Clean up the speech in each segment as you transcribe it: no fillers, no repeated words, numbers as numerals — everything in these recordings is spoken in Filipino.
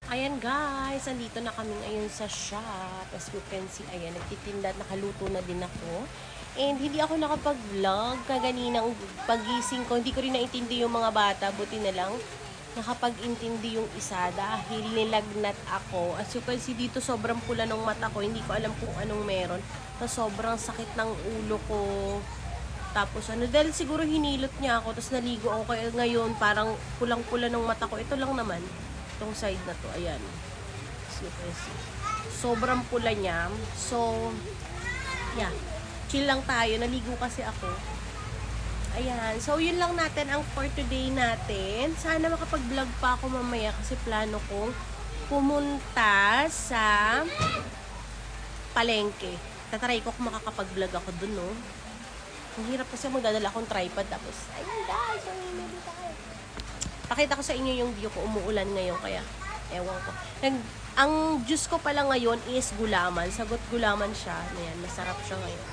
Ayan guys, andito na kami ngayon sa shop. As you can see, ayan, nagtitinda at nakaluto na din ako. And hindi ako nakapag-vlog kaganinang pagising ko. Hindi ko rin naintindi yung mga bata. Buti na lang nakapag-intindi yung isa dahil nilagnat ako. As you can see dito, sobrang pula ng mata ko. Hindi ko alam kung anong meron. Sobrang sakit ng ulo ko. Tapos dahil siguro hinilot niya ako, tapos naligo ako. Kaya ngayon, parang pulang-pula ng mata ko. Ito lang naman. Itong side na to, ayan. So, sobrang pula niya. So, yeah. Chill lang tayo. Naligo kasi ako. Ayan. So, yun lang natin ang for today natin. Sana makapag-vlog pa ako mamaya kasi plano kong pumunta sa palengke. Tatry ko kung makakapag-vlog ako dun, no? Ang hirap kasi magdadala akong tripod. Tapos, ayun guys, may tayo. Pakita ko sa inyo yung view ko, umuulan ngayon, kaya ewan ko. Ang juice ko pala ngayon is gulaman. Sagot gulaman siya. Ayan, masarap siya ngayon.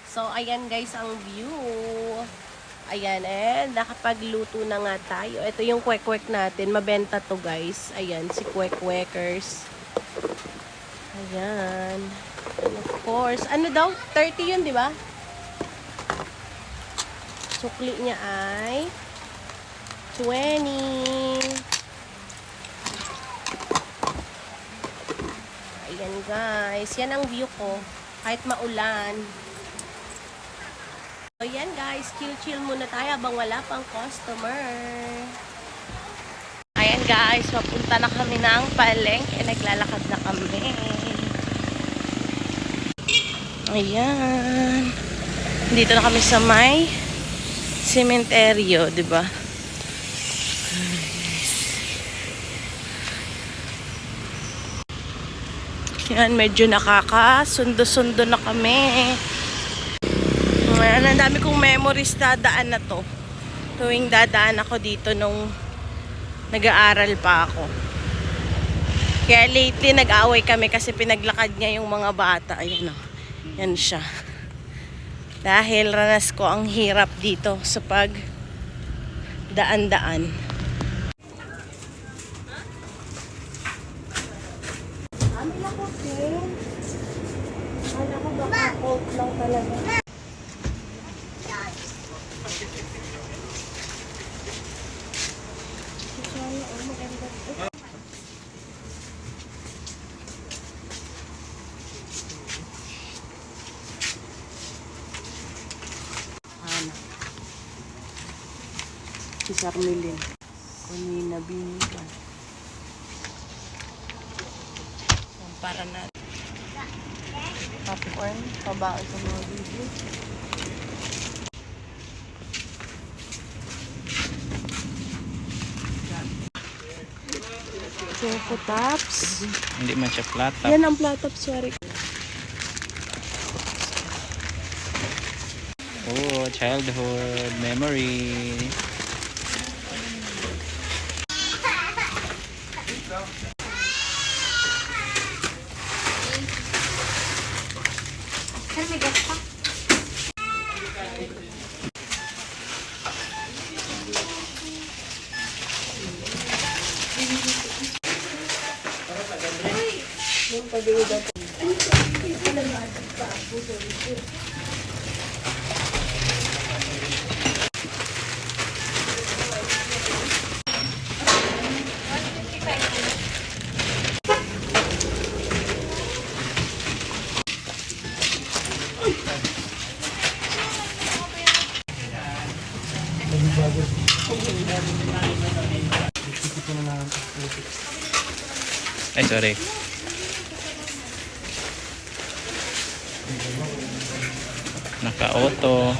So, ayan guys ang view. Ayan, nakapagluto na nga tayo. Ito yung kwek-kwek natin. Mabenta to guys. Ayan, si kwek-kwekers. Ayan. And of course, ano daw? 30 yun, di ba? Sukli niya ay 20. Ayan guys. Yan ang view ko. Kahit maulan. So yan guys. Chill muna tayo habang wala pang customer. Ayan guys. Mapunta na kami ng palengke. Naglalakad na kami. Ayan. Dito na kami sa may sementeryo, diba? Yan, medyo nakakasundo-sundo na kami. Ayan, ang dami kong memories dadaan na to. Tuwing dadaan ako dito nung nag-aaral pa ako. Kaya lately nag-away kami kasi pinaglakad niya yung mga bata. Ayan o. Yan siya. Dahil ranas ko ang hirap dito sa pag daan-daan. Amin ako din. Alam ko baka cold lang talaga. Si Sarmilin. Kunina binigan. Para natin. Popcorn. Pabao sa mga video. Choco Tops. Hindi man siya flat top. Yan ang flat top, sorry. Oh, childhood memory. Ay, sorry. Naka-auto.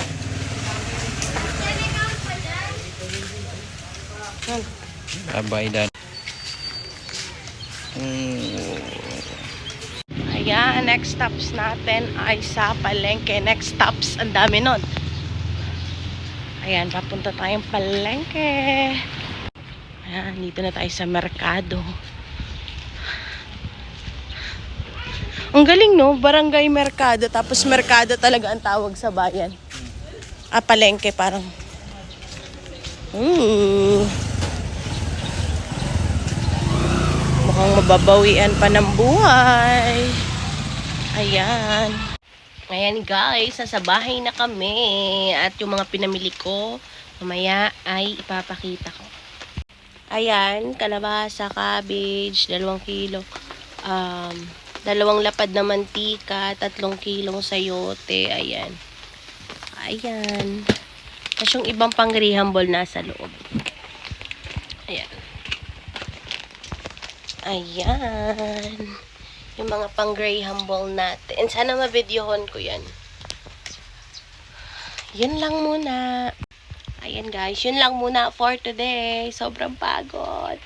Abay dan. Ayan, next stops natin ay sa palengke. Next stops, ang dami nun. Ayan, papunta tayong palengke. Ayan, dito na tayo sa merkado. Ang galing, no? Barangay merkado. Tapos merkado talaga ang tawag sa bayan. Palengke parang. Mukhang mababawian pa ng buhay. Ayan. Ayan guys, nasa bahay na kami. At yung mga pinamili ko, mamaya ay ipapakita ko. Ayan, kalabasa, cabbage, 2 kilo. 2 lapad na mantika, 3 kilong sayote. Ayan. Ayan. Tapos yung ibang pang-rehambol nasa loob. Ayan. Ayan. Yung mga pang-graham ball natin. Sana ma-videohon ko yan. Yun lang muna. Ayan guys, yun lang muna for today. Sobrang pagod.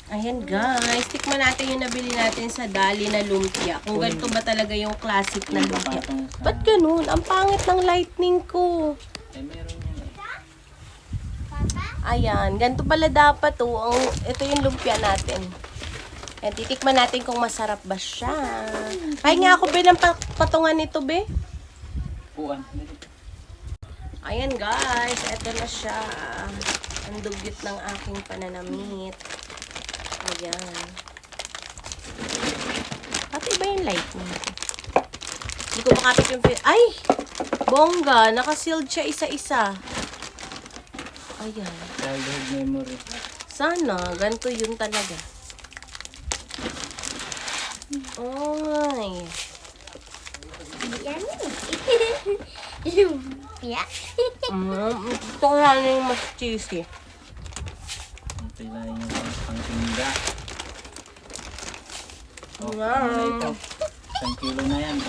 Ayan guys, tikman natin yung nabili natin sa Dali na lumpia. Kung ganito ba talaga yung classic na lumpia. Ba't ganun? Ang pangit ng lightning ko. Ayan, ganito pala dapat oh. Ito yung lumpia natin. Ayan, titikman natin kung masarap ba siya. Ay nga ako, be, ng patungan nito, be. Ayan, guys. Ito na siya. Ang dugyot ng aking pananamit. Ayan. At iba yung light mo. Hindi ko makapit yung... Ay! Bongga! Nakasealed siya isa-isa. Ayan. Childhood memory. Sana. Ganito yun talaga. Ay. Lumpia. Ito nga na yung mas cheesy. Ito lang yung pang-tinda. Wow. Ito. 1 kilo na yan.